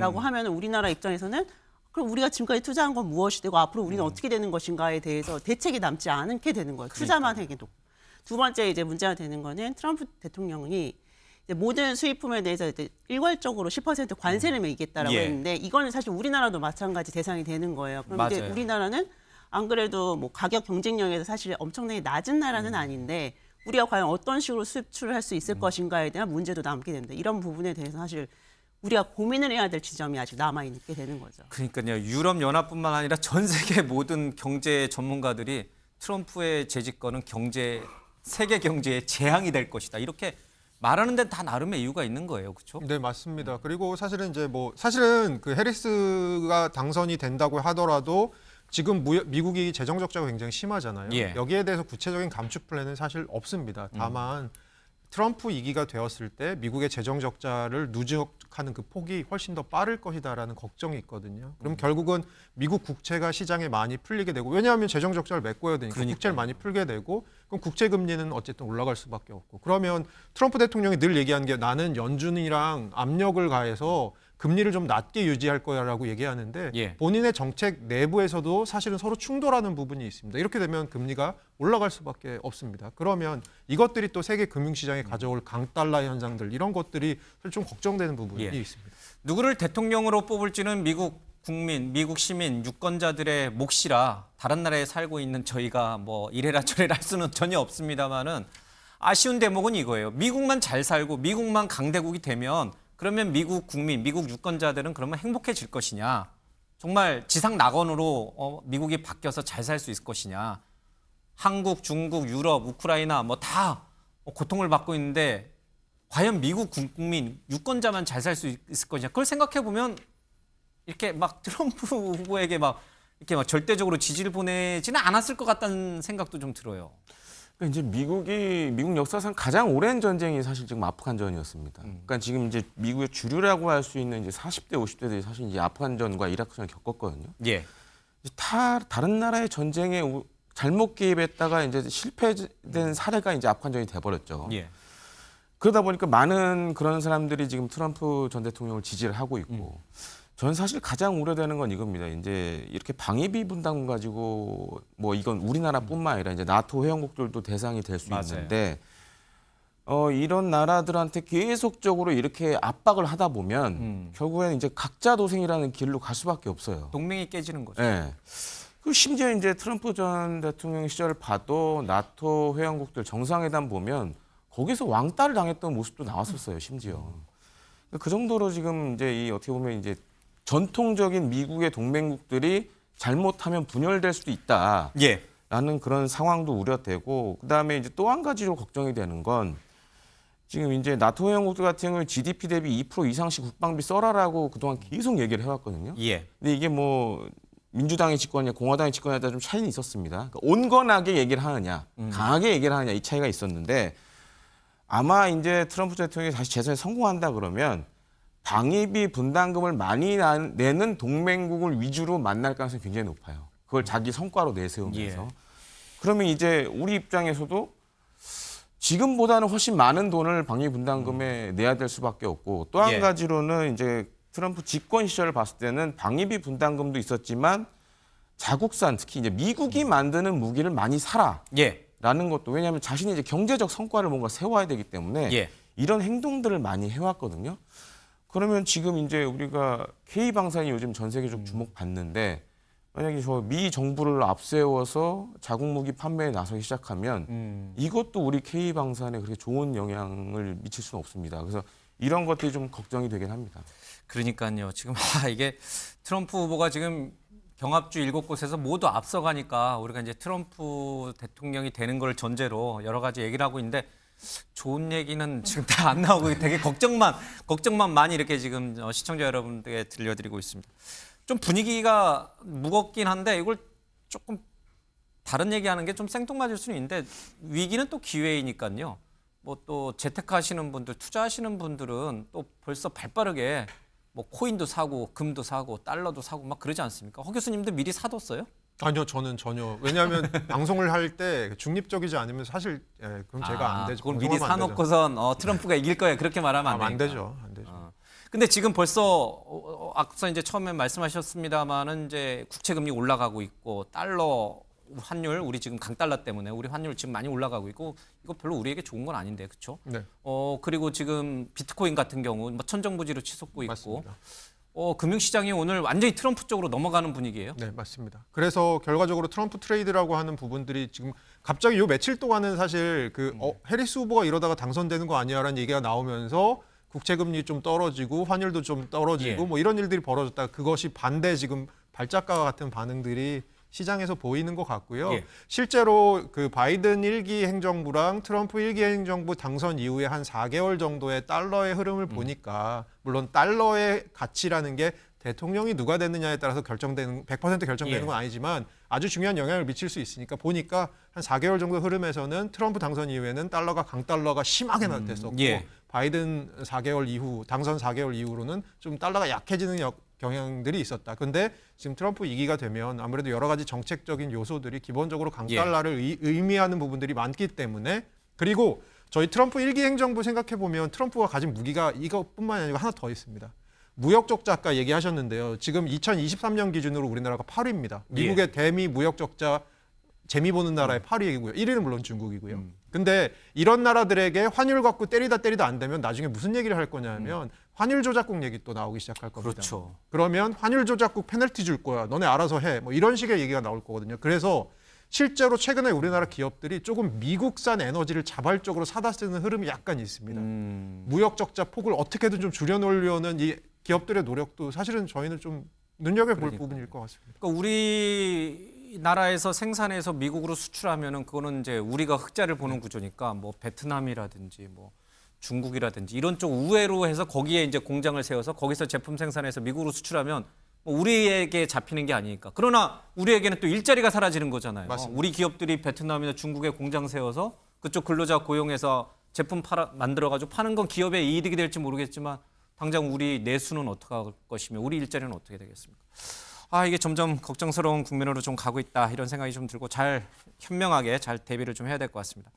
하면 우리나라 입장에서는 그럼 우리가 지금까지 투자한 건 무엇이 되고 앞으로 우리는 어떻게 되는 것인가에 대해서 대책이 남지 않게 되는 거예요. 투자만 해도. 두 번째 이제 문제가 되는 거는 트럼프 대통령이 이제 모든 수입품에 대해서 이제 일괄적으로 10% 관세를 매기겠다라고 했는데 이거는 사실 우리나라도 마찬가지 대상이 되는 거예요. 그럼 맞아요. 이제 우리나라는 안 그래도 뭐 가격 경쟁력에서 사실 엄청나게 낮은 나라는 아닌데 우리가 과연 어떤 식으로 수출을 할 수 있을 것인가에 대한 문제도 남게 됩니다. 이런 부분에 대해서 사실 우리가 고민을 해야 될 지점이 아직 남아있게 되는 거죠. 그러니까요. 유럽연합뿐만 아니라 전 세계 모든 경제 전문가들이 트럼프의 재집권은 세계 경제의 재앙이 될 것이다. 이렇게 말하는 데는 다 나름의 이유가 있는 거예요. 그렇죠? 네, 맞습니다. 그리고 사실은 사실은 그 해리스가 당선이 된다고 하더라도 지금 미국이 재정 적자가 굉장히 심하잖아요. 예. 여기에 대해서 구체적인 감축 플랜은 사실 없습니다. 다만 트럼프 2기가 되었을 때 미국의 재정 적자를 누적하는 그 폭이 훨씬 더 빠를 것이다라는 걱정이 있거든요. 그럼 결국은 미국 국채가 시장에 많이 풀리게 되고 왜냐하면 재정 적자를 메꿔야 되니까 그러니까요. 국채를 많이 풀게 되고 그럼 국채 금리는 어쨌든 올라갈 수밖에 없고 그러면 트럼프 대통령이 늘 얘기하는 게 나는 연준이랑 압력을 가해서 금리를 좀 낮게 유지할 거야라고 얘기하는데 예. 본인의 정책 내부에서도 사실은 서로 충돌하는 부분이 있습니다. 이렇게 되면 금리가 올라갈 수밖에 없습니다. 그러면 이것들이 또 세계 금융시장에 가져올 강달러 현상들 이런 것들이 사실 좀 걱정되는 부분이 예. 있습니다. 누구를 대통령으로 뽑을지는 미국 국민, 미국 시민, 유권자들의 몫이라 다른 나라에 살고 있는 저희가 뭐 이래라 저래라 할 수는 전혀 없습니다만은 아쉬운 대목은 이거예요. 미국만 잘 살고 미국만 강대국이 되면 그러면 미국 국민, 미국 유권자들은 그러면 행복해질 것이냐? 정말 지상 낙원으로 미국이 바뀌어서 잘 살 수 있을 것이냐? 한국, 중국, 유럽, 우크라이나 뭐 다 고통을 받고 있는데 과연 미국 국민, 유권자만 잘 살 수 있을 것이냐? 그걸 생각해 보면 이렇게 막 트럼프 후보에게 이렇게 막 절대적으로 지지를 보내지는 않았을 것 같다는 생각도 좀 들어요. 그러니까 이제 미국 역사상 가장 오랜 전쟁이 사실 지금 아프간전이었습니다. 그러니까 지금 이제 미국의 주류라고 할 수 있는 이제 40대, 50대들이 사실 이제 아프간전과 이라크전을 겪었거든요. 예. 다른 나라의 전쟁에 잘못 개입했다가 이제 실패된 사례가 이제 아프간전이 돼버렸죠. 예. 그러다 보니까 많은 그런 사람들이 지금 트럼프 전 대통령을 지지를 하고 있고, 저는 사실 가장 우려되는 건 이겁니다. 이제 이렇게 방위비 분담금 가지고 뭐 이건 우리나라뿐만 아니라 이제 나토 회원국들도 대상이 될 수 맞아요. 있는데, 이런 나라들한테 계속적으로 이렇게 압박을 하다 보면 결국에는 이제 각자 도생이라는 길로 갈 수밖에 없어요. 동맹이 깨지는 거죠. 네. 그 심지어 이제 트럼프 전 대통령 시절을 봐도 나토 회원국들 정상회담 보면 거기서 왕따를 당했던 모습도 나왔었어요. 심지어 그 정도로 지금 이제 이 어떻게 보면 이제 전통적인 미국의 동맹국들이 잘못하면 분열될 수도 있다라는 예. 그런 상황도 우려되고, 그다음에 이제 또 한 가지로 걱정이 되는 건 지금 이제 나토 회원국들 같은 경우에 GDP 대비 2% 이상씩 국방비 써라라고 그동안 계속 얘기를 해왔거든요. 예. 근데 이게 뭐 민주당의 집권이냐 공화당의 집권에 따라 좀 차이는 있었습니다. 그러니까 온건하게 얘기를 하느냐, 강하게 얘기를 하느냐 이 차이가 있었는데, 아마 이제 트럼프 대통령이 다시 재선에 성공한다 그러면 방위비 분담금을 많이 내는 동맹국을 위주로 만날 가능성이 굉장히 높아요. 그걸 자기 성과로 내세우면서. 예. 그러면 이제 우리 입장에서도 지금보다는 훨씬 많은 돈을 방위비 분담금에 내야 될 수밖에 없고, 또 한 예. 가지로는 이제 트럼프 집권 시절을 봤을 때는 방위비 분담금도 있었지만 자국산, 특히 이제 미국이 만드는 무기를 많이 사라. 예. 라는 것도, 왜냐하면 자신이 이제 경제적 성과를 뭔가 세워야 되기 때문에 예. 이런 행동들을 많이 해왔거든요. 그러면 지금 이제 우리가 K방산이 요즘 전 세계적으로 주목받는데, 만약에 저 미 정부를 앞세워서 자국무기 판매에 나서기 시작하면 이것도 우리 K방산에 그렇게 좋은 영향을 미칠 수는 없습니다. 그래서 이런 것들이 좀 걱정이 되긴 합니다. 그러니까요. 지금 이게 트럼프 후보가 지금 경합주 7곳에서 모두 앞서가니까 우리가 이제 트럼프 대통령이 되는 걸 전제로 여러 가지 얘기를 하고 있는데, 좋은 얘기는 지금 다 안 나오고 되게 걱정만 많이 이렇게 지금 시청자 여러분들께 들려드리고 있습니다. 좀 분위기가 무겁긴 한데 이걸 조금 다른 얘기하는 게 좀 생뚱맞을 수는 있는데, 위기는 또 기회이니까요. 뭐 또 재테크하시는 분들, 투자하시는 분들은 또 벌써 발빠르게 뭐 코인도 사고 금도 사고 달러도 사고 막 그러지 않습니까? 허 교수님도 미리 사뒀어요? 아니요, 저는 전혀. 왜냐하면 방송을 할 때 중립적이지 않으면 사실 그럼 제가 안 되죠. 그걸 미리 방송하면 안 되죠. 사놓고선 트럼프가 이길 거야 그렇게 말하면 안 안 되니까. 되죠, 안 되죠. 근데 지금 벌써 앞서 이제 처음에 말씀하셨습니다만은 이제 국채 금리 올라가고 있고 달러 환율 우리 지금 강달러 때문에 우리 환율 지금 많이 올라가고 있고 이거 별로 우리에게 좋은 건 아닌데 그렇죠? 네. 그리고 지금 비트코인 같은 경우 뭐 천정부지로 치솟고 있고 맞습니다. 금융시장이 오늘 완전히 트럼프 쪽으로 넘어가는 분위기예요. 네, 맞습니다. 그래서 결과적으로 트럼프 트레이드라고 하는 부분들이 지금 갑자기 요 며칠 동안은 사실 해리스 후보가 이러다가 당선되는 거 아니야라는 얘기가 나오면서 국채 금리 좀 떨어지고 환율도 좀 떨어지고 예. 뭐 이런 일들이 벌어졌다. 그것이 반대 지금 발작과 같은 반응들이 시장에서 보이는 것 같고요. 예. 실제로 그 바이든 1기 행정부랑 트럼프 1기 행정부 당선 이후에 한 4개월 정도의 달러의 흐름을 보니까 물론 달러의 가치라는 게 대통령이 누가 됐느냐에 따라서 100% 결정되는 예. 건 아니지만 아주 중요한 영향을 미칠 수 있으니까 보니까 한 4개월 정도 흐름에서는 트럼프 당선 이후에는 달러가 강달러가 심하게 됐었고 예. 바이든 4개월 이후 당선 4개월 이후로는 좀 달러가 약해지는 경향들이 있었다. 근데 지금 트럼프 2기가 되면 아무래도 여러 가지 정책적인 요소들이 기본적으로 강달러를 의미하는 부분들이 많기 때문에 그리고 저희 트럼프 1기 행정부 생각해 보면 트럼프가 가진 무기가 이것뿐만이 아니고 하나 더 있습니다. 무역 적자 아까 얘기하셨는데요. 지금 2023년 기준으로 우리나라가 8위입니다. 미국의 대미 무역 적자 재미 보는 나라의 8위이고요. 1위는 물론 중국이고요. 근데 이런 나라들에게 환율 갖고 때리다 안 되면 나중에 무슨 얘기를 할 거냐면 환율 조작국 얘기 또 나오기 시작할 겁니다. 그렇죠. 그러면 환율 조작국 페널티 줄 거야. 너네 알아서 해. 뭐 이런 식의 얘기가 나올 거거든요. 그래서 실제로 최근에 우리나라 기업들이 조금 미국산 에너지를 자발적으로 사다 쓰는 흐름이 약간 있습니다. 무역 적자 폭을 어떻게든 좀 줄여놓으려는 이 기업들의 노력도 사실은 저희는 좀 눈여겨볼 부분일 것 같습니다. 그러니까 우리나라에서 생산해서 미국으로 수출하면은 그거는 이제 우리가 흑자를 보는 구조니까 뭐 베트남이라든지 뭐 중국이라든지 이런 쪽 우회로 해서 거기에 이제 공장을 세워서 거기서 제품 생산해서 미국으로 수출하면 뭐 우리에게 잡히는 게 아니니까. 그러나 우리에게는 또 일자리가 사라지는 거잖아요. 맞습니다. 우리 기업들이 베트남이나 중국에 공장 세워서 그쪽 근로자 고용해서 제품 만들어가지고 파는 건 기업의 이득이 될지 모르겠지만 당장 우리 내수는 어떻게 할 것이며 우리 일자리는 어떻게 되겠습니까? 이게 점점 걱정스러운 국면으로 좀 가고 있다 이런 생각이 좀 들고 잘 현명하게 잘 대비를 좀 해야 될 것 같습니다.